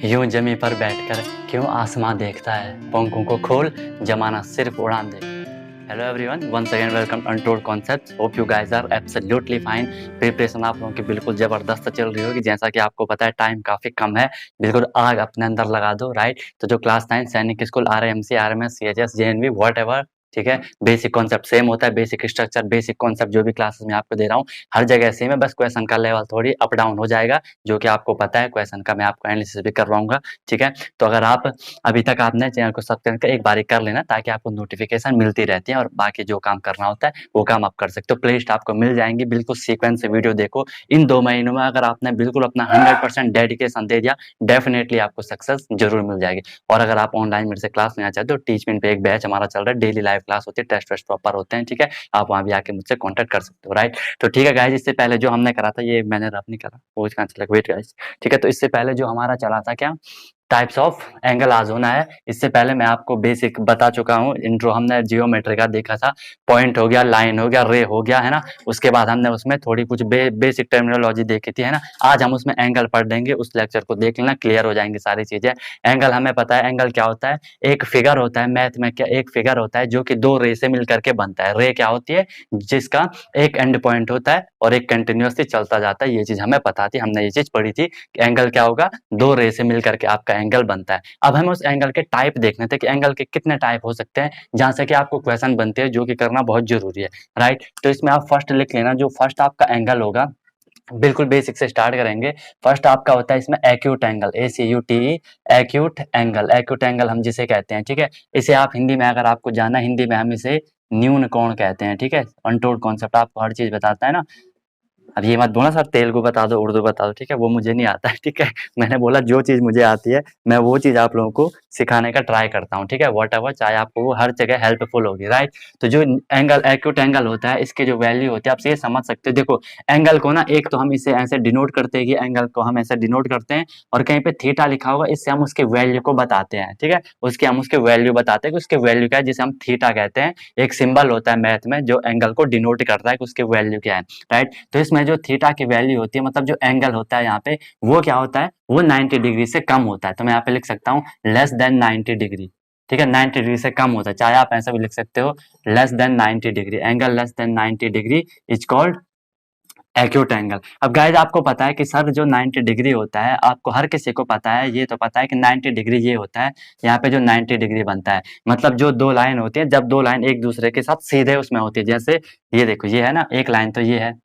यूं जमी पर बैठकर क्यों आसमां देखता है, पंखों को खोल जमाना सिर्फ उड़ान दे। Hello everyone, once again welcome untold concepts. Hope you guys are absolutely fine. Preparation आप लोगों की बिल्कुल जबरदस्त चल रही होगी। जैसा कि आपको पता है टाइम काफी कम है, बिल्कुल आग अपने अंदर लगा दो, राइट। तो जो क्लास 9 सैनिक school RMC RMS CHS JNV whatever, ठीक है, बेसिक कॉन्सेप्ट सेम होता है। बेसिक स्ट्रक्चर बेसिक कॉन्सेप्ट जो भी क्लासेस में आपको दे रहा हूँ हर जगह सेम है, बस क्वेश्चन का लेवल थोड़ी अप डाउन हो जाएगा, जो कि आपको पता है। क्वेश्चन का मैं आपको एनालिसिस भी करवाऊंगा, ठीक है। तो अगर आप अभी तक आपने चैनल को सब्सक्राइब कर एक बार कर लेना, ताकि आपको नोटिफिकेशन मिलती रहती है और बाकी जो काम करना होता है वो काम आप कर सकते हो। प्लेलिस्ट आपको मिल जाएंगी, बिल्कुल सीक्वेंस से वीडियो देखो। इन 2 महीनों में अगर आपने बिल्कुल अपना 100% डेडिकेशन दे दिया, डेफिनेटली आपको सक्सेस जरूर मिल जाएगी। और अगर आप ऑनलाइन मेरे से क्लास लेना चाहते हो, टीचमेंट पे एक बैच हमारा चल रहा है, डेली लाइव क्लास होती है, टेस्ट वेस्ट प्रॉपर होते हैं, ठीक है। आप वहाँ भी आके मुझसे कॉन्टेक्ट कर सकते हो, राइट। तो ठीक है गाइज, इससे पहले जो हमने करा था, ये मैंने रफ नहीं करा, वो कहाँ चला, वेट गाइज, ठीक है। तो इससे पहले जो हमारा चला था क्या, टाइप्स ऑफ एंगल आज होना है। इससे पहले मैं आपको बेसिक बता चुका हूँ, इंट्रो हमने जियोमेट्री का देखा था, पॉइंट हो गया, लाइन हो गया, रे हो गया, है ना। उसके बाद हमने उसमें थोड़ी कुछ बेसिक टर्मिनोलॉजी देखी थी, है ना। आज हम उसमें एंगल पढ़ देंगे, उस लेक्चर को देख लेना, क्लियर हो जाएंगी सारी चीजें। एंगल हमें पता है, एंगल क्या होता है, एक फिगर होता है मैथ में, क्या एक फिगर होता है जो कि 2 रे से मिल करके बनता है। रे क्या होती है, जिसका एक एंड पॉइंट होता है और एक कंटिन्यूअसली चलता जाता है। ये चीज हमें पता थी, हमने ये चीज पढ़ी थी कि एंगल क्या होगा, 2 रे से मिल करके आपका एंगल बनता है। अब हमें उस एंगल के टाइप देखने थे कि एंगल के कितने टाइप हो सकते हैं, जहां से कि आपको क्वेश्चन बनते हैं, जो कि करना बहुत जरूरी है, राइट। तो इसमें आप फर्स्ट लिख लेना, जो फर्स्ट आपका एंगल होगा, बिल्कुल बेसिक से स्टार्ट करेंगे। फर्स्ट आपका होता है इसमें acute angle, ACUTE, acute angle. Acute angle हम जिसे कहते हैं, ठीक है। इसे आप हिंदी में अगर आपको जाना, हिंदी में हम इसे न्यून कोण कहते हैं, ठीक है। अनटोल्ड कॉन्सेप्ट आपको हर चीज बताता है ना। अब ये मत बोलना सर तेलुगु बता दो, उर्दू बता दो, ठीक है, वो मुझे नहीं आता है, ठीक है। मैंने बोला जो चीज़ मुझे आती है मैं वो चीज़ आप लोगों को सिखाने का ट्राई करता हूँ, ठीक है। व्हाटएवर, चाहे आपको वो हर जगह हेल्पफुल होगी, राइट। तो जो एंगल एक्यूट एंगल होता है, इसके जो वैल्यू होती है, आप ये समझ सकते हो। देखो एंगल को ना, एक तो हम इसे ऐसे डिनोट करते हैं कि एंगल को हम ऐसे डिनोट करते हैं, और कहीं पे थीटा लिखा होगा, इससे हम उसके वैल्यू को बताते हैं, ठीक है। उसके हम उसके वैल्यू बताते हैं कि उसके वैल्यू क्या है, जिसे हम थीटा कहते हैं। एक सिंबल होता है मैथ में जो एंगल को डिनोट करता है कि उसकी वैल्यू क्या है, राइट। तो इसमें जो थीटा की वैल्यू होती है, मतलब जो एंगल होता है यहाँ पे, वो क्या होता है, वो 90 डिग्री से कम होता है। तो मैं यहाँ पे लिख सकता हूँ लेस देन 90 डिग्री, ठीक है। 90 डिग्री से कम होता है, चाहे आप ऐसा भी लिख सकते हो, less than 90 degree. Angle less than 90 degree is called acute angle. अब गाइज आपको पता है कि सर जो 90 डिग्री होता है, आपको हर किसी को पता है, ये तो पता है कि 90 डिग्री ये होता है, यहाँ पे जो 90 डिग्री बनता है, मतलब जो 2 लाइन होती है, जब 2 लाइन एक दूसरे के साथ सीधे उसमें होती है, जैसे ये देखो, ये है ना एक लाइन, तो ये है,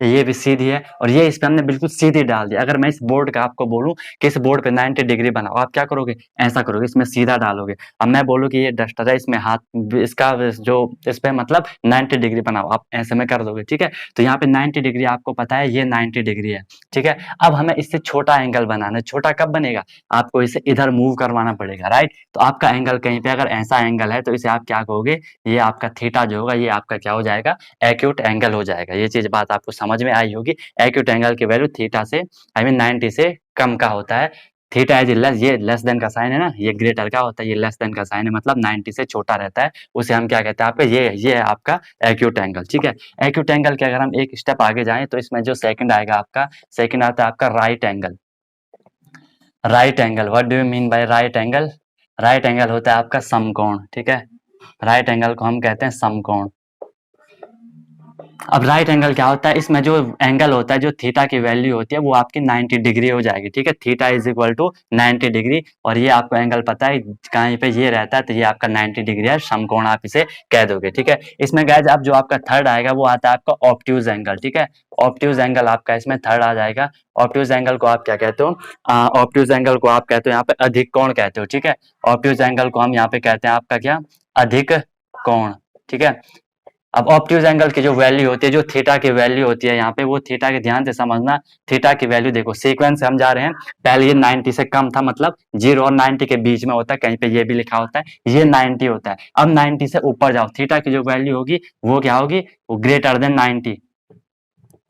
ये भी सीधी है, और ये इस पे हमने बिल्कुल सीधी डाल दिया। अगर मैं इस बोर्ड का आपको बोलूं कि इस बोर्ड पे 90 डिग्री बनाओ, आप क्या करोगे, ऐसा करोगे, इसमें सीधा डालोगे। अब मैं बोलूं कि ये डस्टर है, इसमें हाथ, इसका जो इस पे मतलब 90 डिग्री बनाओ, आप ऐसे में कर दोगे, ठीक है। तो यहाँ पे 90 डिग्री आपको पता है, ये 90 डिग्री है, ठीक है। अब हमें इससे छोटा एंगल बनाना है। छोटा कब बनेगा, आपको इसे इधर मूव करवाना पड़ेगा, राइट। तो आपका एंगल कहीं पे अगर ऐसा एंगल है, तो इसे आप क्या कहोगे, ये आपका थीटा जो होगा, ये आपका क्या हो जाएगा, एक्यूट एंगल हो जाएगा। ये चीज बात आपको समझ में आई होगी। एक्यूट एंगल की वैल्यू थीटा से, आई मीन 90 से कम का होता है। थीटा इज लेस, ये लेस देन का साइन है ना, ये ग्रेटर का होता है, ये लेस देन का साइन है, मतलब 90 से छोटा रहता है, उसे हम क्या कहते हैं आपका, ये है आपका एक्यूट एंगल, ठीक है। एक्यूट एंगल के अगर हम एक स्टेप आगे जाएं, तो इसमें जो सेकंड आएगा आपका, सेकंड आता है आपका right angle. Right angle, what do you mean by right angle, right angle होता है आपका समकोण, ठीक है। राइट एंगल को हम कहते हैं समकोण। अब राइट एंगल क्या होता है, इसमें जो एंगल होता है, जो थीटा की वैल्यू होती है, वो आपकी 90 डिग्री हो जाएगी, ठीक है। Theta is equal to 90 degree, और ये आपको एंगल पता है कहीं पे ये रहता है, तो ये आपका 90 डिग्री है, समकोण आप इसे कह दोगे, ठीक है। इसमें गाइस अब जो आपका थर्ड आएगा, वो आता है आपका ऑब्ट्यूज एंगल, ठीक है। ऑब्ट्यूज एंगल आपका इसमें थर्ड आ जाएगा। ऑब्ट्यूज एंगल को आप क्या कहते हो, ऑब्ट्यूज एंगल को आप कहते हो यहाँ पे अधिक कोण कहते हो, ठीक है। ऑब्ट्यूज एंगल को हम यहाँ पे कहते हैं आपका क्या, अधिक कोण, ठीक है। अब ऑब्ट्यूज एंगल की जो वैल्यू होती है, जो थीटा की वैल्यू होती है यहाँ पे, वो थीटा के ध्यान से समझना, थीटा की वैल्यू देखो सीक्वेंस से हम जा रहे हैं। पहले ये 90 से कम था, मतलब 0 और 90 के बीच में होता है, कहीं पे ये भी लिखा होता है, ये 90 होता है। अब 90 से ऊपर जाओ, थीटा की जो वैल्यू होगी वो क्या होगी, वो ग्रेटर देन 90।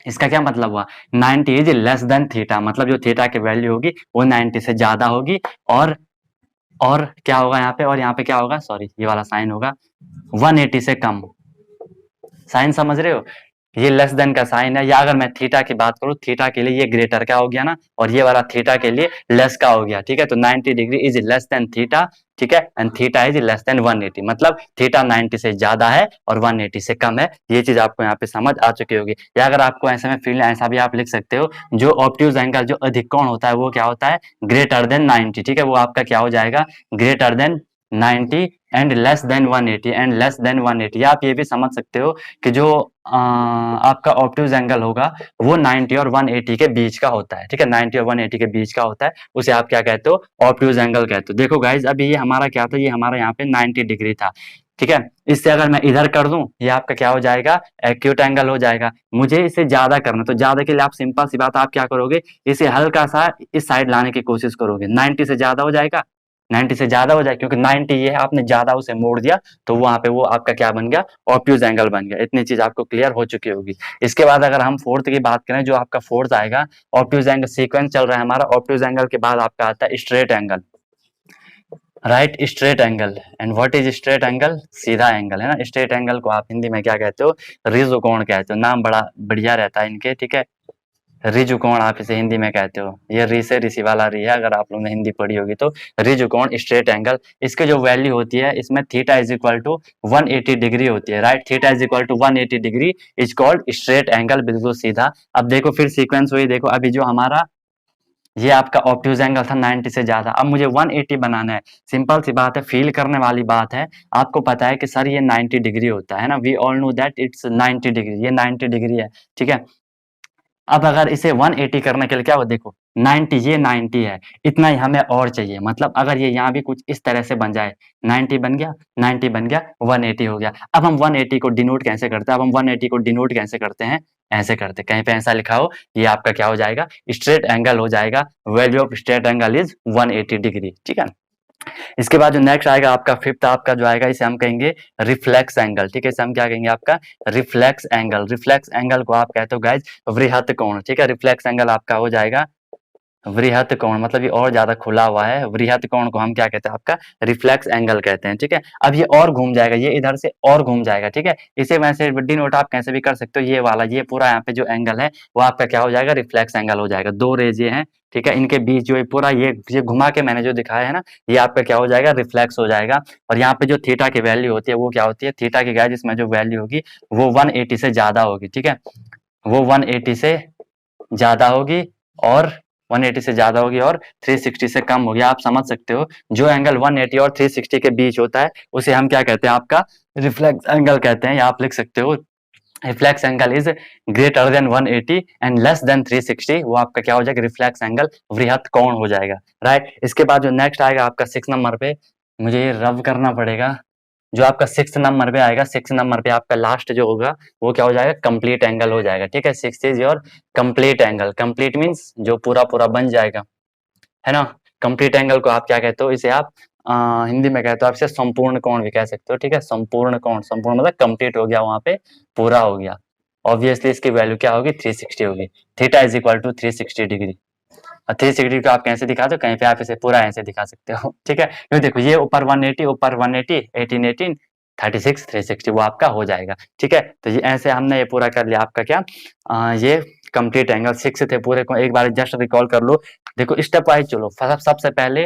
इसका क्या मतलब हुआ, 90 इज लेस देन थीटा, मतलब जो थीटा की वैल्यू होगी वो 90 से ज्यादा होगी। और क्या होगा यहाँ पे, और यहाँ पे क्या होगा, सॉरी ये वाला साइन होगा, 180 से कम। साइन समझ रहे हो, ये लेस देन का साइन है, या अगर मैं थीटा की बात करूं, थीटा के लिए ये ग्रेटर का हो गया ना, और ये वाला थीटा के लिए लेस का हो गया, ठीक है। तो 90 degree is less than theta, ठीक है, and theta is less than 180, मतलब थीटा 90 से ज्यादा है और 180 से कम है। ये चीज आपको यहाँ पे समझ आ चुकी होगी। या अगर आपको ऐसे में फील, ऐसा भी आप लिख सकते हो, जो ऑब्ट्यूज एंगल, जो अधिक कोण होता है वो क्या होता है, ग्रेटर देन 90, ठीक है, वो आपका क्या हो जाएगा, greater than 90 and less than 180 and less than 180। या आप ये भी समझ सकते हो कि जो आपका ऑब्ट्यूज एंगल होगा वो 90 और 180 के बीच का होता है, ठीक है, 90 और 180 के बीच का होता है, उसे आप क्या कहते हो, ऑब्ट्यूज एंगल कहते हो। देखो गाइज, अभी ये हमारा क्या था, ये हमारा यहाँ पे 90 डिग्री था, ठीक है। इससे अगर मैं इधर कर दूं, ये आपका क्या हो जाएगा, एक्यूट एंगल हो जाएगा। मुझे इसे ज्यादा करना, तो ज्यादा के लिए आप सिंपल सी बात, आप क्या करोगे, इसे हल्का सा इस साइड लाने की कोशिश करोगे, 90 से ज्यादा हो जाएगा, 90 से ज्यादा हो जाए, क्योंकि 90 ये है, आपने ज्यादा उसे मोड़ दिया, तो वहां पे वो आपका क्या बन गया, ऑब्ट्यूज एंगल बन गया। इतनी चीज आपको क्लियर हो चुकी होगी। इसके बाद अगर हम फोर्थ की बात करें, जो आपका फोर्थ आएगा, ऑब्ट्यूज एंगल सीक्वेंस चल रहा है हमारा, ऑब्ट्यूज एंगल के बाद आपका आता है straight angle, right, straight angle. And what is straight angle, सीधा एंगल है ना। स्ट्रेट एंगल को आप हिंदी में क्या कहते हो, रिजु कोण कहते हो, नाम बड़ा बढ़िया रहता है इनके, ठीक है, रिजु कोण आप इसे हिंदी में कहते हो। ये री से ऋषि वाला री है, अगर आप लोगों ने हिंदी पढ़ी होगी तो। रिजु कोण, स्ट्रेट एंगल, इसके जो वैल्यू होती है, इसमें theta is equal to 180 degree होती है, right, theta is equal to 180 degree is called straight angle, बिल्कुल सीधा। अब देखो फिर सीक्वेंस हुई, देखो अभी जो हमारा ये आपका ऑब्ट्यूज एंगल था 90 से ज्यादा, अब मुझे 180 बनाना है। सिंपल सी बात है, फील करने वाली बात है। आपको पता है कि सर ये 90 डिग्री होता है ना, we all know that it's 90 degree, ये 90 डिग्री है, ठीक है। अब अगर इसे 180 करने के लिए क्या हो, देखो 90, ये 90 है, इतना ही हमें और चाहिए, मतलब अगर ये यहाँ भी कुछ इस तरह से बन जाए, 90 बन गया, 90 बन गया, 180 हो गया। अब हम 180 को डिनोट कैसे करते हैं, अब हम 180 को डिनोट कैसे करते हैं, ऐसे करते हैं, कहीं पे ऐसा लिखा हो, ये आपका क्या हो जाएगा, स्ट्रेट एंगल हो जाएगा। Value of straight angle is 180 degree, ठीक है। इसके बाद जो नेक्स्ट आएगा आपका फिफ्थ, आपका जो आएगा, इसे हम कहेंगे रिफ्लेक्स एंगल, ठीक है, इसे हम क्या कहेंगे, आपका रिफ्लेक्स एंगल। रिफ्लेक्स एंगल को आप कहते हो गाइज वृहत कोण, ठीक है। रिफ्लेक्स एंगल आपका हो जाएगा वृहत कोण, मतलब ये और ज्यादा खुला हुआ है, वृहत कोण को हम क्या कहते हैं, आपका रिफ्लेक्स एंगल कहते हैं, ठीक है। अब ये और घूम जाएगा, ये इधर से और घूम जाएगा, ठीक है। इसे वैसे डिनोट आप कैसे भी कर सकते हो, ये वाला, ये पूरा यहाँ पे जो एंगल है वो आपका क्या हो जाएगा, रिफ्लेक्स एंगल हो जाएगा। दो रेज ये हैं, ठीक है, इनके बीच जो पूरा ये घुमा के मैंने जो दिखाया है ना, ये आपका क्या हो जाएगा, रिफ्लेक्स हो जाएगा। और यहाँ पे जो थीटा की वैल्यू होती है वो क्या होती है, थीटा की गाइस इसमें जो वैल्यू होगी वो 180 से ज्यादा होगी, ठीक है, वो 180 से ज्यादा होगी, और 180 से ज्यादा होगी और 360 से कम होगी। आप समझ सकते हो, जो एंगल 180 और 360 के बीच होता है उसे हम क्या कहते हैं, आपका रिफ्लेक्स एंगल कहते हैं। या आप लिख सकते हो, reflex angle is greater than 180 and less than 360, वो आपका क्या हो जाएगा, रिफ्लेक्स एंगल, वृहत कोण हो जाएगा, राइट। इसके बाद जो नेक्स्ट आएगा आपका 6 नंबर पे, मुझे ये रब करना पड़ेगा, जो आपका 6 नंबर पे आएगा, 6 नंबर पे आपका लास्ट जो होगा वो क्या हो जाएगा, कंप्लीट एंगल हो जाएगा, ठीक है। 6 is your complete angle, complete means जो पूरा पूरा बन जाएगा, है ना। कंप्लीट एंगल को आप क्या कहते हो, इसे आप हिंदी में कहते हो, आप इसे संपूर्ण कोण भी कह सकते हो, ठीक है, संपूर्ण कोण, संपूर्ण मतलब कंप्लीट हो गया, वहां पे पूरा हो गया। ऑब्वियसली इसकी वैल्यू क्या होगी, 360 होगी। Theta is equal to 360 degree. और 360 डिग्री को आप कैसे दिखाते हो, कहीं पे आप इसे पूरा ऐसे दिखा सकते हो, ठीक है। क्यों, देखो ये ऊपर 180, ऊपर 180, 18 18 36 360, वो आपका हो जाएगा, ठीक है। तो ये ऐसे हमने ये पूरा कर लिया आपका क्या, ये कंप्लीट एंगल 6 थे पूरे को, एक बार जस्ट रिकॉल कर लो। देखो स्टेप वाइज चलो, सबसे पहले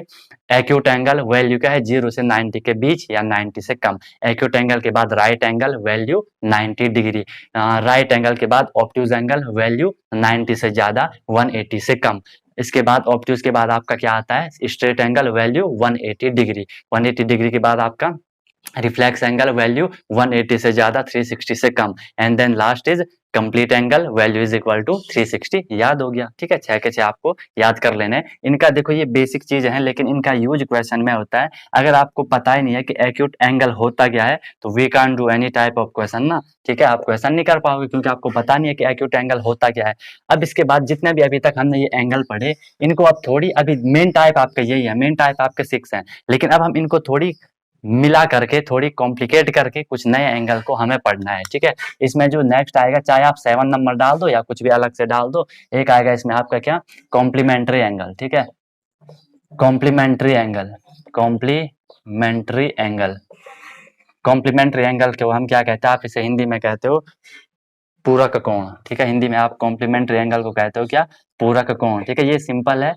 एक्यूट एंगल, वैल्यू क्या है, 0 से 90 के बीच या 90 से कम। एक्यूट एंगल के बाद right angle, value 90 degree. Right angle के बाद ऑब्ट्यूज एंगल, वैल्यू 90 से ज्यादा, 180 से कम। इसके बाद ऑब्ट्यूज के बाद आपका क्या आता है, straight angle, value 180 degree. 180 degree के बाद आपका रिफ्लेक्स एंगल, वैल्यू 180 से ज्यादा, 360 से कम। And then last is complete angle, value is equal to 360। याद हो गया, ठीक है, 6 के 6 आपको याद कर लेने। इनका देखो ये बेसिक चीज है, लेकिन इनका यूज क्वेश्चन में होता है। अगर आपको पता ही नहीं है कि एक्यूट एंगल होता क्या है, तो we can't do any type of question ना, ठीक है, आप क्वेश्चन नहीं कर पाओगे, क्योंकि आपको पता नहीं है कि एक्यूट एंगल होता क्या है। अब इसके बाद जितने भी अभी तक हमने ये एंगल पढ़े, इनको अब थोड़ी, अभी मेन टाइप आपका यही है, मेन टाइप आपके 6 है, लेकिन अब हम इनको थोड़ी मिला करके, थोड़ी कॉम्प्लिकेट करके कुछ नए एंगल को हमें पढ़ना है, ठीक है। इसमें जो नेक्स्ट आएगा, चाहे आप 7 नंबर डाल दो या कुछ भी अलग से डाल दो, एक आएगा इसमें आपका क्या, कॉम्प्लीमेंट्री एंगल, ठीक है, complementary angle, complementary angle. Complementary angle को हम क्या कहते हैं, आप इसे हिंदी में कहते हो पूरक कोण, ठीक है, हिंदी में आप कॉम्प्लीमेंट्री एंगल को कहते हो क्या, पूरक कोण, ठीक है, ये सिंपल है।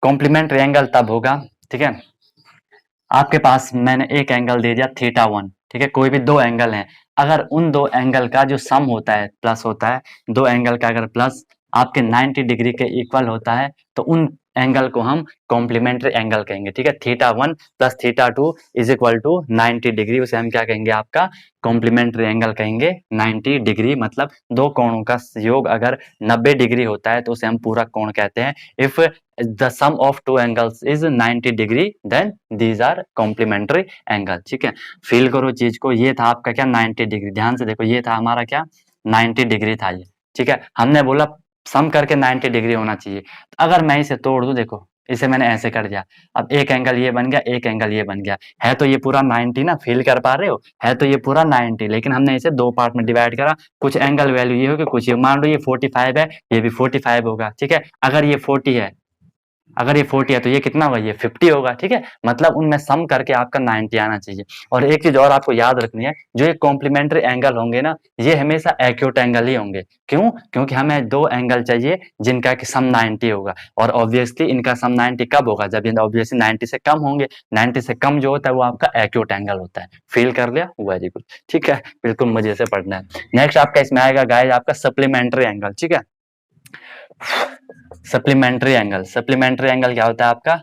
कॉम्प्लीमेंट्री एंगल तब होगा, ठीक है, आपके पास मैंने एक एंगल दे दिया θ1, ठीक है, कोई भी दो एंगल हैं, अगर उन दो एंगल का जो सम होता है प्लस होता है, दो एंगल का अगर प्लस आपके 90 डिग्री के इक्वल होता है तो उन एंगल को हम कॉम्प्लीमेंट्री एंगल कहेंगे, ठीक है, θ1 plus θ2 is equal to 90 degree, उसे हम क्या कहेंगे, आपका कॉम्प्लीमेंट्री एंगल कहेंगे। 90 डिग्री मतलब दो कोणों का योग अगर 90 डिग्री होता है तो उसे हम पूरक कोण कहते हैं। If the sum of two angles is 90 degree then these are complementary angle, ठीक है। फील करो चीज को, ये था आपका क्या 90 डिग्री, ध्यान से देखो, ये था हमारा क्या 90 डिग्री था ये, ठीक है, हमने बोला सम करके 90 डिग्री होना चाहिए। अगर मैं इसे तोड़ दूं, देखो इसे मैंने ऐसे कर दिया, अब एक एंगल ये बन गया, एक एंगल ये बन गया, है तो ये पूरा 90 ना, फील कर पा रहे हो, है तो ये पूरा 90, लेकिन हमने इसे दो पार्ट में डिवाइड करा, कुछ एंगल वैल्यू ये होगी, कुछ ये, मान लो ये 45 है, ये भी 45 होगा, ठीक है, अगर ये 40 है, अगर ये 40 है तो ये कितना होगा, ये 50 होगा, ठीक है, मतलब उनमें सम करके आपका 90 आना चाहिए। और एक चीज और आपको याद रखनी है, जो ये कॉम्प्लीमेंट्री एंगल होंगे ना, ये हमेशा एक्यूट एंगल ही होंगे, क्यों, क्योंकि हमें दो एंगल चाहिए जिनका कि सम 90 होगा, और ऑब्वियसली इनका सम 90 कब होगा, जब ये ऑब्वियसली 90 से कम होंगे, 90 से कम जो होता है वो आपका एक्यूट एंगल होता है। फील कर लिया, वेरी गुड, ठीक है, बिल्कुल मजे से पढ़ना है। नेक्स्ट आपका इसमें आएगा गाइस आपका सप्लीमेंट्री एंगल, ठीक है, सप्लीमेंट्री एंगल, सप्लीमेंट्री एंगल क्या होता है आपका,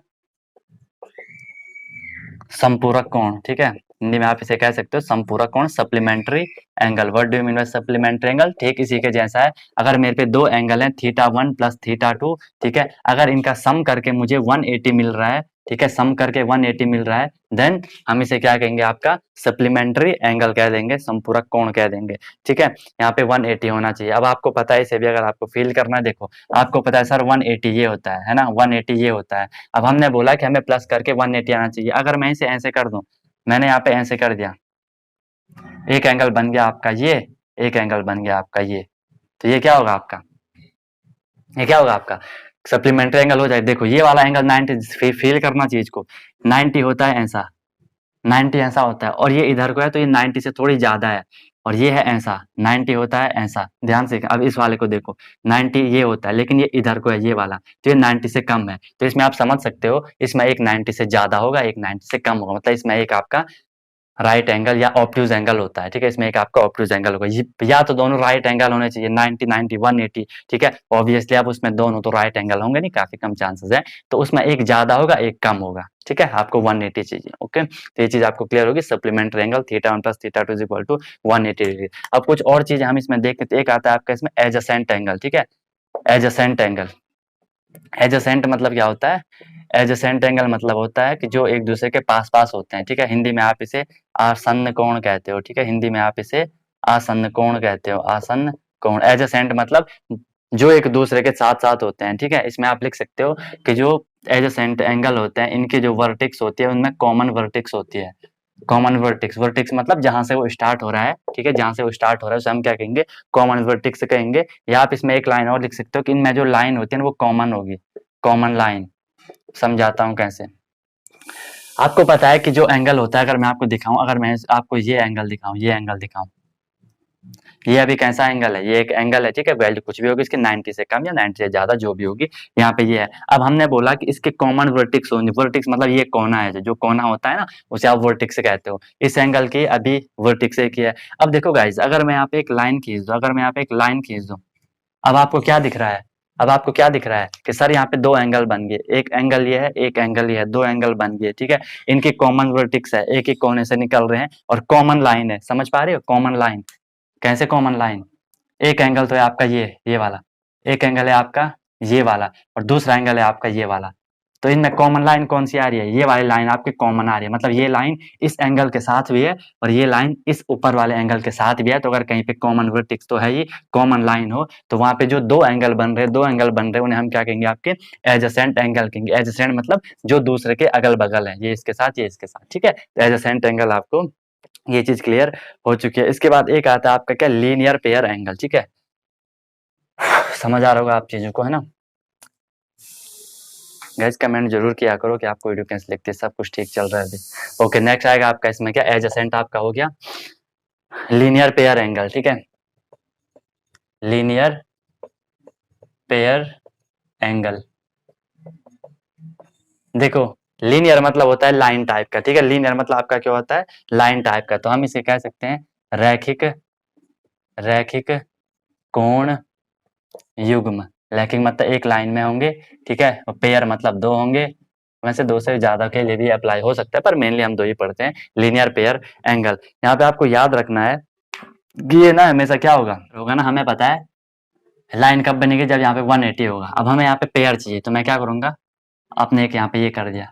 संपूरक कोण, ठीक है, हिंदी में आप इसे कह सकते हो संपूरक कोण, supplementary angle. What do you mean by supplementary angle, ठीक इसी के जैसा है, अगर मेरे पे दो एंगल हैं θ1 प्लस θ2, ठीक है, अगर इनका सम करके मुझे 180 मिल रहा है, ठीक है, सम करके 180 मिल रहा है, देन हम इसे क्या कहेंगे, आपका सप्लीमेंट्री एंगल कह देंगे, संपूरक कोण कह देंगे, ठीक है, यहाँ पे 180 होना चाहिए। अब आपको पता है, इसे भी अगर आपको फील करना है, देखो आपको पता है सर 180 ये होता है ना, 180 ये होता है, अब हमने बोला कि हमें प्लस करके 180 आना चाहिए, अगर मैं इसे ऐसे कर दूं, मैंने यहाँ पे ऐसे कर दिया, एक एंगल बन गया आपका ये, एक एंगल बन गया आपका ये, तो ये क्या होगा आपका, ये क्या होगा आपका सप्लीमेंट्री एंगल हो जाए। देखो ये वाला एंगल 90, फील करना चीज को, 90 होता है ऐसा, 90 ऐसा होता है, और ये इधर को है तो ये 90 से थोड़ी ज्यादा है, और ये है ऐसा, 90 होता है ऐसा, ध्यान से अब इस वाले को देखो, 90 ये होता है, लेकिन ये इधर को है ये वाला, तो ये 90 से कम है, तो इसमें आप समझ सकते हो, इसमें एक 90 से ज्यादा होगा, एक 90 से कम होगा, मतलब इसमें एक आपका राइट एंगल या ऑब्ट्यूज एंगल होता है, ठीक है, इसमें एक आपका ऑब्ट्यूज एंगल होगा, या तो दोनों राइट एंगल होने चाहिए, 90 90 180, ठीक है, ऑब्वियसली अब उसमें दोनों तो राइट एंगल होंगे नहीं, काफी कम चांसेस है, तो उसमें एक ज्यादा होगा एक कम होगा, ठीक है, आपको 180 चाहिए, ओके, तो ये चीज आपको क्लियर होगी, supplementary angle θ1 plus θ2 is equal to 180 degree. अब कुछ और चीजें हम इसमें देखते हैं, एक आता है आपका इसमें एडजेसेंट एंगल, ठीक है, एडजेसेंट एंगल, एडजेसेंट मतलब क्या होता है, एडजेसेंट एंगल मतलब होता है कि जो एक दूसरे के पास पास होते हैं, ठीक है, हिंदी में आप इसे आसन्न कोण कहते हो, ठीक है, हिंदी में आप इसे आसन्न कोण कहते हो, आसन्न कोण, एडजेसेंट मतलब जो एक दूसरे के साथ साथ होते हैं, ठीक है, इसमें आप लिख सकते हो कि जो एडजेसेंट एंगल होते हैं इनकी जो वर्टेक्स होती है उनमें कॉमन वर्टेक्स होती है, कॉमन वर्टेक्स, वर्टेक्स मतलब जहां से वो स्टार्ट हो रहा है, ठीक है, जहां से वो स्टार्ट हो रहा है उसे हम क्या कहेंगे, कॉमन वर्टेक्स कहेंगे, या आप इसमें एक लाइन और लिख सकते हो कि इनमें जो लाइन होती है ना वो कॉमन होगी, कॉमन लाइन, समझाता हूँ कैसे। आपको पता है कि जो एंगल होता है, अगर मैं आपको दिखाऊं, अगर मैं आपको ये एंगल दिखाऊं, ये एंगल दिखाऊं, ये अभी कैसा एंगल है, ये एक एंगल है, ठीक है, वैल्यू कुछ भी होगी इसकी 90 से कम या 90 से ज्यादा जो भी होगी, यहाँ पे ये है। अब हमने बोला कि इसके कॉमन वर्टेक्स होंगे, वर्टेक्स मतलब ये कोना है, जो कोना होता है ना उसे आप वर्टेक्स कहते हो, इस एंगल की अभी वर्टेक्स एक ही है। अब देखो गाइज, अगर मैं यहाँ पे एक लाइन खींच दूं, अगर मैं यहाँ पे एक लाइन खींच दूं, अब आपको क्या दिख रहा है, अब आपको क्या दिख रहा है कि सर यहाँ पे दो एंगल बन गए, एक एंगल ये है, एक एंगल ये है, दो एंगल बन गए, ठीक है, इनकी कॉमन वर्टेक्स है, एक ही कोने से निकल रहे हैं, और कॉमन लाइन है, समझ पा रहे हो, कॉमन लाइन, कैसे कॉमन लाइन, एक एंगल तो है आपका ये वाला, एक एंगल है आपका ये वाला, और दूसरा एंगल है आपका ये वाला, तो इनमें कॉमन लाइन कौन सी आ रही है, ये वाली लाइन आपकी कॉमन आ रही है, मतलब ये लाइन इस एंगल के साथ भी है और ये लाइन इस ऊपर वाले एंगल के साथ भी है, तो अगर कहीं पे कॉमन वर्टेक्स तो है ही, कॉमन लाइन हो, तो वहां पे जो दो एंगल बन रहे, दो एंगल बन रहे, उन्हें हम क्या कहेंगे, आपके एडजेसेंट एंगल कहेंगे। एडजेसेंट मतलब जो दूसरे के अगल बगल है, ये इसके साथ, ये इसके साथ, ठीक है, तो एडजेसेंट एंगल आपको ये चीज क्लियर हो चुकी है। इसके बाद एक आता है आपका क्या, लीनियर पेयर एंगल, ठीक है, समझ आ रहा होगा आप चीजों को, है ना गाइस, कमेंट जरूर किया करो कि आपको वीडियो कैसे लगती है, सब कुछ ठीक चल रहा है अभी। ओके, नेक्स्ट आएगा आपका इसमें क्या, एडजेसेंट आपका हो गया लीनियर पेयर एंगल, ठीक है, लीनियर पेयर एंगल। देखो लीनियर मतलब होता है लाइन टाइप का, ठीक है, लीनियर मतलब आपका क्या होता है, लाइन टाइप का, तो हम इसे कह सकते हैं रैखिक रैखिक कोण युग्म। रैखिक मतलब एक लाइन में होंगे, ठीक है, और पेयर मतलब दो होंगे, वैसे दो से ज्यादा के लिए भी अप्लाई हो सकता है पर मेनली हम दो ही पढ़ते हैं, लीनियर पेयर एंगल। यहाँ पे आपको याद रखना है कि ये ना हमेशा क्या होगा होगा ना, हमें पता है लाइन कब बनेगी, जब यहाँ पे 180 होगा। अब हमें यहाँ पे पेयर चाहिए तो मैं क्या करूंगा, आपने एक यहाँ पे ये कर दिया,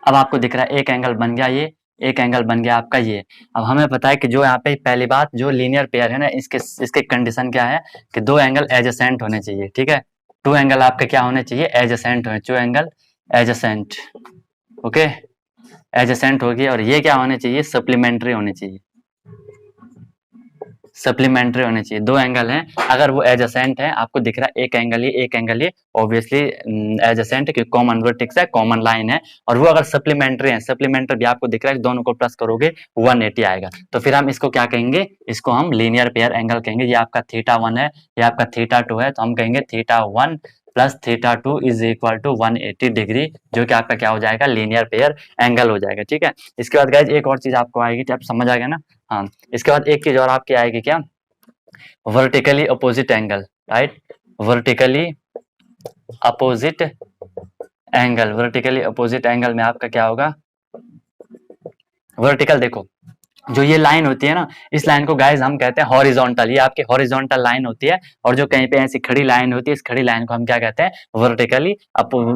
अब आपको दिख रहा है एक एंगल बन गया ये, एक एंगल बन गया आपका ये। अब हमें पता है कि जो यहाँ पे पहली बात जो लीनियर पेयर है ना, इसके इसके कंडीशन क्या है कि दो एंगल एडजेसेंट होने चाहिए, ठीक है, टू एंगल आपके क्या होने चाहिए, एडजेसेंट होने, two angle adjacent, okay, adjacent होगी, और ये क्या होने चाहिए, सप्लीमेंट्री होने चाहिए, सप्लीमेंट्री होने चाहिए। दो एंगल हैं, अगर वो एडजेसेंट है, आपको दिख रहा है एक एंगल ये एक एंगल ये, ऑब्वियसली एडजेसेंट क्योंकि कॉमन वर्टेक्स है, कॉमन लाइन है, और वो अगर सप्लीमेंट्री है, सप्लीमेंट्री भी आपको दिख रहा है, दोनों को प्लस करोगे 180 आएगा, तो फिर हम इसको क्या कहेंगे, इसको हम लीनियर पेयर एंगल कहेंगे। ये आपका θ1 है, ये आपका θ2 है, तो हम कहेंगे θ1 plus θ2 is equal to 180 degree, जो कि आपका क्या हो जाएगा, लीनियर पेयर एंगल हो जाएगा, ठीक है। इसके बाद गाइज एक और चीज आपको आएगी, आप समझ आ गया ना, हाँ, इसके बाद एक चीज और आपकी आएगी क्या, vertically opposite angle, right, vertically opposite angle, vertically opposite angle में आपका क्या होगा, वर्टिकल देखो जो ये लाइन होती है ना, इस लाइन को गाइज हम कहते हैं हॉरिजॉन्टल, ये आपकी हॉरिजॉन्टल लाइन होती है, और जो कहीं पे ऐसी खड़ी लाइन होती है, इस खड़ी लाइन को हम क्या कहते हैं, वर्टिकली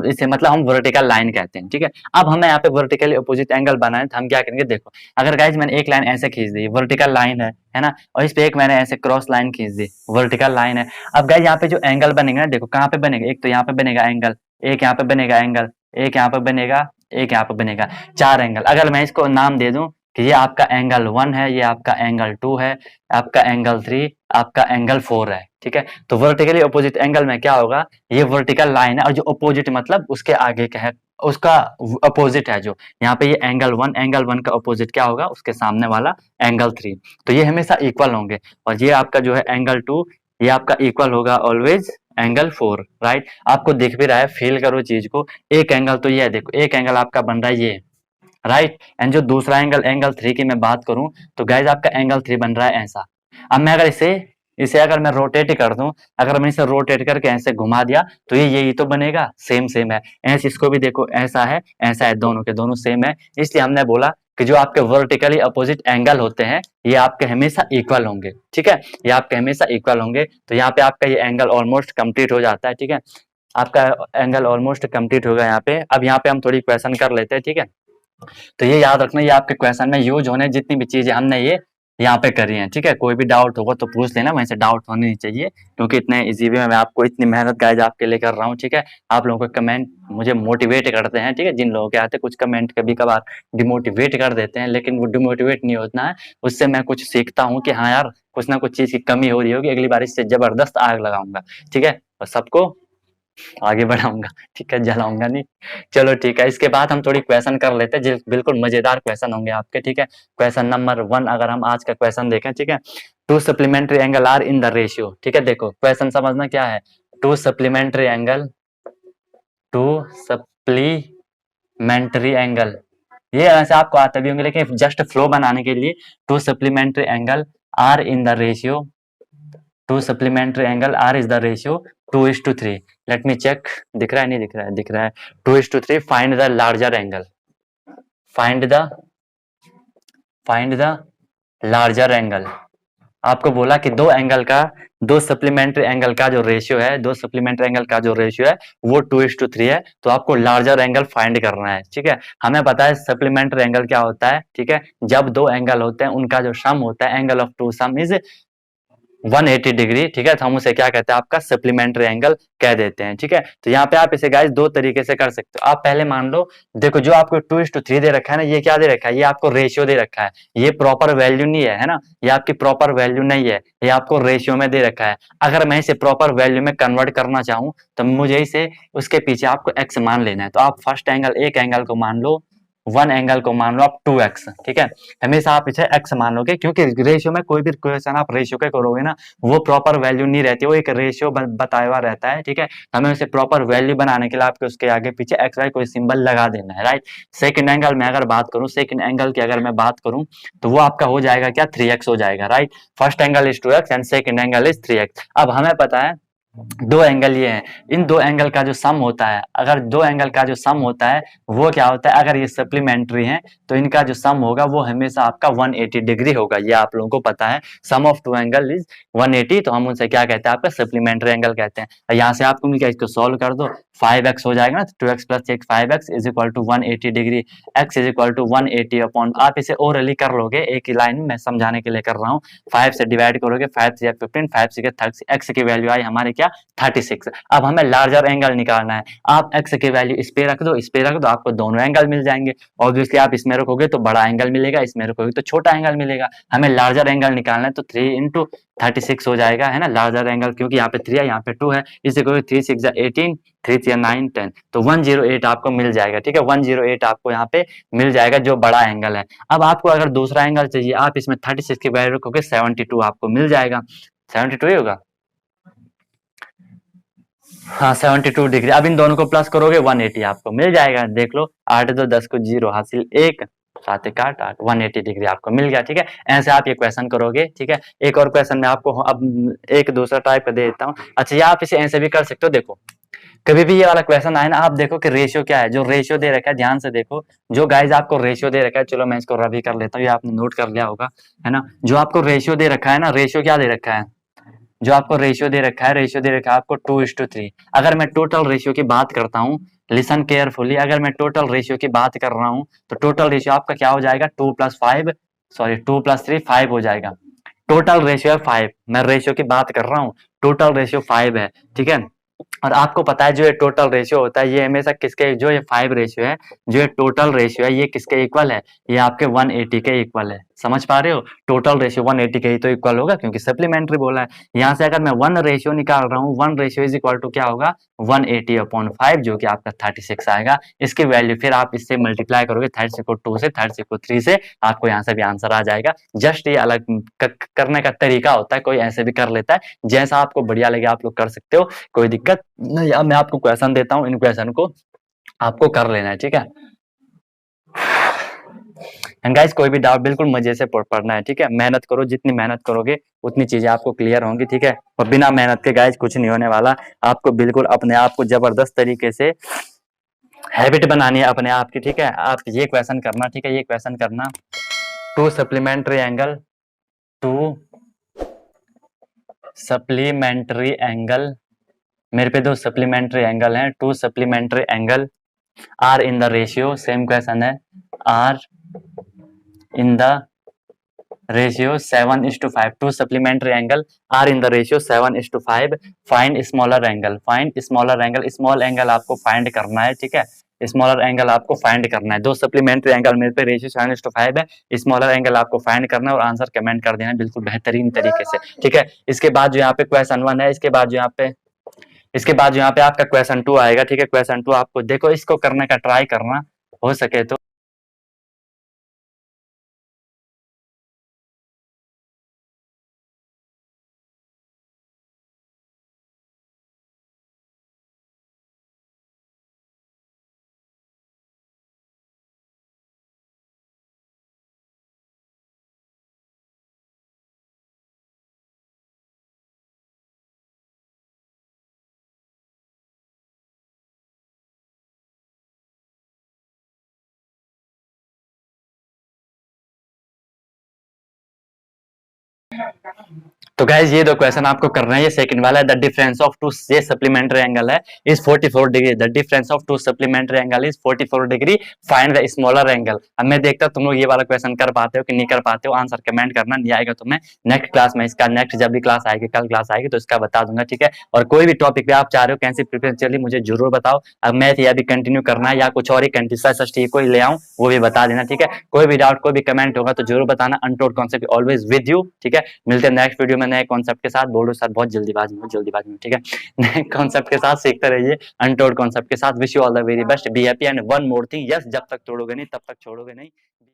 इसे मतलब हम वर्टिकल लाइन कहते हैं, ठीक है। अब हमें यहाँ पे वर्टिकली अपोजिट एंगल बनाना है, तो हम क्या करेंगे, देखो अगर गाइज मैंने एक लाइन ऐसे खींच दी, वर्टिकल लाइन है ना, और इस पे एक मैंने ऐसे क्रॉस लाइन खींच दी, वर्टिकल लाइन है। अब गाइज यहाँ पे जो एंगल बनेगा ना, देखो कहाँ पे बनेगा, एक तो यहाँ पे बनेगा एंगल, एक यहाँ पे बनेगा एंगल, एक यहाँ पे बनेगा, एक यहाँ पे बनेगा, चार एंगल। अगर मैं इसको नाम दे दूं कि ये आपका एंगल 1 है, ये आपका एंगल 2 है, आपका एंगल 3, आपका एंगल 4 है, ठीक है। तो वर्टिकली अपोजिट एंगल में क्या होगा, ये वर्टिकल लाइन है, और जो अपोजिट मतलब उसके आगे का है, उसका अपोजिट है, जो यहाँ पे ये एंगल 1 का अपोजिट क्या होगा, उसके सामने वाला एंगल 3, तो ये हमेशा इक्वल होंगे। और ये आपका जो है एंगल 2, ये आपका इक्वल होगा ऑलवेज एंगल 4, राइट। आपको दिख भी रहा है, फील करो चीज को, एक एंगल तो ये है, देखो एक एंगल आपका बन रहा है ये, राइट, एंड जो दूसरा एंगल 3 की मैं बात करूं, तो गाइज आपका एंगल 3 बन रहा है ऐसा। अब मैं अगर इसे इसे अगर मैं रोटेट कर दूं, अगर मैं इसे रोटेट करके ऐसे घुमा दिया, तो ये यही तो बनेगा, सेम सेम है, ऐसे इसको भी देखो ऐसा है ऐसा है, दोनों के दोनों सेम है। इसलिए हमने बोला कि जो आपके वर्टिकली अपोजिट एंगल होते हैं, ये आपके हमेशा इक्वल होंगे, ठीक है, ये आपके हमेशा इक्वल होंगे। तो यहाँ पे आपका ये एंगल ऑलमोस्ट कंप्लीट हो जाता है, ठीक है, आपका एंगल ऑलमोस्ट कंप्लीट होगा यहाँ पे। अब यहाँ पे हम थोड़ी क्वेश्चन कर लेते हैं, ठीक है। तो ये याद रखना, ये आपके क्वेश्चन में यूज होने जितनी भी चीजें हमने ये यहाँ पे करी हैं, ठीक है। कोई भी डाउट होगा तो पूछ लेना, वैसे डाउट होने नहीं चाहिए, क्योंकि इतने इजी वे में मैं आपको इतनी मेहनत गाइज आपके लिए कर रहा हूँ, ठीक है। आप लोगों के कमेंट मुझे मोटिवेट करते हैं, ठीक है। जिन लोगों के आते कुछ कमेंट कभी कभार डिमोटिवेट कर देते हैं, लेकिन वो डिमोटिवेट नहीं होना है, उससे मैं कुछ सीखता हूँ कि हाँ यार कुछ ना कुछ चीज की कमी हो रही होगी, अगली बार इससे जबरदस्त आग लगाऊंगा, ठीक है, और सबको आगे बढ़ाऊंगा, ठीक है, जलाऊंगा नहीं। चलो ठीक है, इसके बाद हम थोड़ी क्वेश्चन कर लेते हैं, जो बिल्कुल मजेदार क्वेश्चन होंगे आपके, ठीक है। क्वेश्चन नंबर 1 अगर हम आज का क्वेश्चन देखें, ठीक है, two supplementary angle are in the ratio, ठीक है। देखो क्वेश्चन समझना क्या है, two supplementary angle, two supplementary angle, ये ऐसे आपको आते भी होंगे, लेकिन जस्ट फ्लो बनाने के लिए two supplementary angle are in the ratio, two supplementary angle are is the ratio 2:3। Let me check, दिख रहा है नहीं दिख रहा है, दिख रहा है 2:3। Find the larger angle, find the larger angle. आपको बोला कि दो एंगल का, दो सप्लीमेंट्री एंगल का जो रेशियो है, दो सप्लीमेंट्री एंगल का जो रेशियो है वो 2:3 है, तो आपको लार्जर एंगल फाइंड करना है, ठीक है। हमें पता है सप्लीमेंट्री एंगल क्या होता है, ठीक है, जब दो एंगल होते हैं उनका जो सम होता है, angle of two sum is 180 degree, ठीक है, तो हम उसे क्या कहते हैं, आपका सप्लीमेंट्री एंगल कह देते हैं, ठीक है। तो यहाँ पे आप इसे गाइस दो तरीके से कर सकते हो। आप पहले मान लो, देखो जो आपको 2:3 दे रखा है ना, ये क्या दे रखा है, ये आपको रेशियो दे रखा है, ये प्रॉपर वैल्यू नहीं है ना, ये आपकी प्रॉपर वैल्यू नहीं है, ये आपको रेशियो में दे रखा है। अगर मैं इसे प्रॉपर वैल्यू में कन्वर्ट करना चाहूँ, तो मुझे इसे उसके पीछे आपको एक्स मान लेना है। तो आप फर्स्ट एंगल, एक एंगल को मान लो वन एंगल को मान लो आप 2x, ठीक है। हमेशा आप इसे x मान लोगे, क्योंकि रेशियो में कोई भी क्वेश्चन आप रेशियो के करोगे ना, वो प्रॉपर वैल्यू नहीं रहती, वो एक रेशियो बताया हुआ रहता है, ठीक है। हमें उसे प्रॉपर वैल्यू बनाने के लिए आपको उसके आगे पीछे एक्स वाई कोई सिंबल लगा देना है, राइट। सेकंड एंगल में अगर बात करूं, सेकंड एंगल की अगर मैं बात करूं तो वो आपका हो जाएगा क्या, 3x हो जाएगा, right. First angle is 2x and second angle is 3x। अब हमें पता है दो एंगल ये हैं, इन दो एंगल का जो सम होता है, अगर दो एंगल का जो सम होता है वो क्या होता है, अगर ये सप्लीमेंट्री है तो इनका जो सम होगा वो हमेशा आपका 180 डिग्री होगा, ये आप लोगों को पता है। सम ऑफ टू एंगल इज 180, तो हम उनसे क्या कहते हैं, आपका सप्लीमेंट्री एंगल कहते हैं। यहाँ से आपको मिल गया, इसको सॉल्व कर दो, 5x हो जाएगा ना, 2x plus 1 5x is equal to 180 degree, x is equal to 180 upon, आप इसे ओरली कर लोगे एक ही लाइन में, मैं समझाने के लिए कर रहा हूँ। 5 से डिवाइड करोगे, 5 से 15, 5 से 30, x की वैल्यू आई हमारे क्या 36। अब हमें लार्जर एंगल निकालना है, आप x की वैल्यू इस पे रख दो, इस पे रख दो, आपको दोनों एंगल मिल जाएंगे। ऑब्वियसली आप इसमें रखोगे तो बड़ा एंगल मिलेगा, इसमें रखोगे तो छोटा एंगल मिलेगा। हमें लार्जर एंगल निकालना है तो 3 इंटू 36 हो जाएगा, है ना, लार्जर एंगल, क्योंकि यहाँ पे 3 है यहाँ पे 2 है, इसे करोगे 3 6 18, 3 3 9 10, तो 108 आपको मिल जाएगा, ठीक है। 108 आपको यहाँ पे मिल जाएगा जो बड़ा एंगल है। अब आपको अगर दूसरा एंगल चाहिए, आप इसमें 36 की वैल्यू रखोगे, 72 आपको मिल जाएगा, 72 ही होगा, हाँ 72 डिग्री। अब इन दोनों को प्लस करोगे 180 आपको मिल जाएगा, देख लो 8 2 10 को 0 हासिल 1, 7 1 8 8, 180 डिग्री आपको मिल गया, ठीक है। ऐसे आप ये क्वेश्चन करोगे, ठीक है। एक और क्वेश्चन मैं आपको अब एक दूसरा टाइप का दे देता हूँ। अच्छा, ये आप इसे ऐसे भी कर सकते हो, देखो कभी भी ये वाला क्वेश्चन आए ना, आप देखो कि रेशियो क्या है, जो रेशियो दे रखा है ध्यान से देखो, जो गाइज आपको रेशियो दे रखा है, चलो मैं इसको रवि कर लेता हूँ, ये आपने नोट कर लिया होगा, है ना। जो आपको रेशियो दे रखा है ना, रेशियो क्या दे रखा है, जो आपको रेशियो दे रखा है, रेशियो दे रखा है आपको 2:3। अगर मैं टोटल रेशियो की बात करता हूँ, लिसन केयरफुली, अगर मैं टोटल रेशियो की बात कर रहा हूँ तो टोटल रेशियो आपका क्या हो जाएगा, 2 प्लस 5, सॉरी 2 प्लस 3 5 हो जाएगा। टोटल रेशियो है 5, मैं रेशियो की बात कर रहा हूँ, टोटल रेशियो 5 है, ठीक है। और आपको पता है जो ये टोटल रेशियो होता है, ये हमेशा किसके, जो ये 5 रेशियो है, जो ये टोटल रेशियो है, ये किसके इक्वल है, ये आपके 180 के इक्वल है। समझ पा रहे हो, टोटल रेशियो 180 के ही तो इक्वल होगा, क्योंकि सप्लीमेंट्री बोला है। यहाँ से अगर मैं 1 रेशियो निकाल रहा हूँ, 1 रेशियो इज इक्वल टू क्या होगा, 180 अपॉन 5, जो कि आपका 36 आएगा। इसकी वैल्यू फिर आप इससे मल्टीप्लाई करोगे, 36 को 2 से, 36 को 3 से, आपको यहाँ से भी आंसर आ जाएगा। जस्ट ये अलग करने का तरीका होता है, कोई ऐसे भी कर लेता है, जैसा आपको बढ़िया लगे आप लोग कर सकते हो, कोई दिक्कत नहीं। अब मैं आपको क्वेश्चन देता हूँ, इन क्वेश्चन को आपको कर लेना है, ठीक है। एंड गाइस, कोई भी डाउट बिल्कुल मजे से पढ़ना है, ठीक है। मेहनत करो, जितनी मेहनत करोगे उतनी चीजें आपको क्लियर होंगी, ठीक है। और बिना मेहनत के गाइस कुछ नहीं होने वाला। आपको बिल्कुल अपने आप को जबरदस्त तरीके से हैबिट बनानी है अपने आप की, ठीक है। आप ये क्वेश्चन करना, ठीक है, ये क्वेश्चन करना, two supplementary angle, two supplementary angle, मेरे पे दो सप्लीमेंट्री एंगल हैं, two supplementary angle are in the ratio, same question है, are in the ratio 7:5, two supplementary angle are in the ratio 7:5, find smaller angle, find smaller angle, small angle आपको find करना है, ठीक है। Smaller angle आपको find करना है, दो सप्लीमेंट्री एंगल मेरे पे रेशियो 7:5 है, स्मॉलर एंगल आपको फाइंड करना है और आंसर कमेंट कर देना बिल्कुल बेहतरीन तरीके से, ठीक है। इसके बाद जो यहाँ पे क्वेश्चन 1 है, इसके बाद जो यहाँ पे आपका क्वेश्चन 2 आएगा, ठीक है। क्वेश्चन 2 आपको देखो, इसको करने का ट्राई करना, हो सके तो। तो गाइज ये दो क्वेश्चन आपको करना है, ये सेकंड वाला है, द डिफरेंस ऑफ टू, ये सप्लीमेंट्री एंगल है, is 44 degree, the difference of to supplementary angle is 44 degree, find the smaller angle. अब मैं देखता तुम लोग ये वाला क्वेश्चन कर पाते हो कि नहीं कर पाते हो, आंसर कमेंट करना, नहीं आएगा तो मैं नेक्स्ट क्लास में इसका, नेक्स्ट जब भी क्लास आएगी, कल क्लास आएगी तो इसका बता दूंगा, ठीक है। और कोई भी टॉपिक पे आप चाह रहे हो कैसे प्रिपरेशन चलिए मुझे जरूर बताओ। अब मैथ या भी कंटिन्यू करना है या कुछ और ही कंटिन्यू कोई ले आऊं, वो भी बता देना, ठीक है। कोई भी डाउट, कोई भी कमेंट होगा तो जरूर बताना। Untold concept always with you, ठीक है। मिलते हैं नेक्स्ट वीडियो में नए कॉन्सेप्ट के साथ। बोलो सर बहुत जल्दीबाजी में, ठीक है। नए कॉन्सेप्ट के साथ सीखते रहिए, अनटोल्ड कॉन्सेप्ट के साथ। Wish you all the very best, be happy and one more thing, yes जब तक तोड़ोगे नहीं तब तक छोड़ोगे नहीं।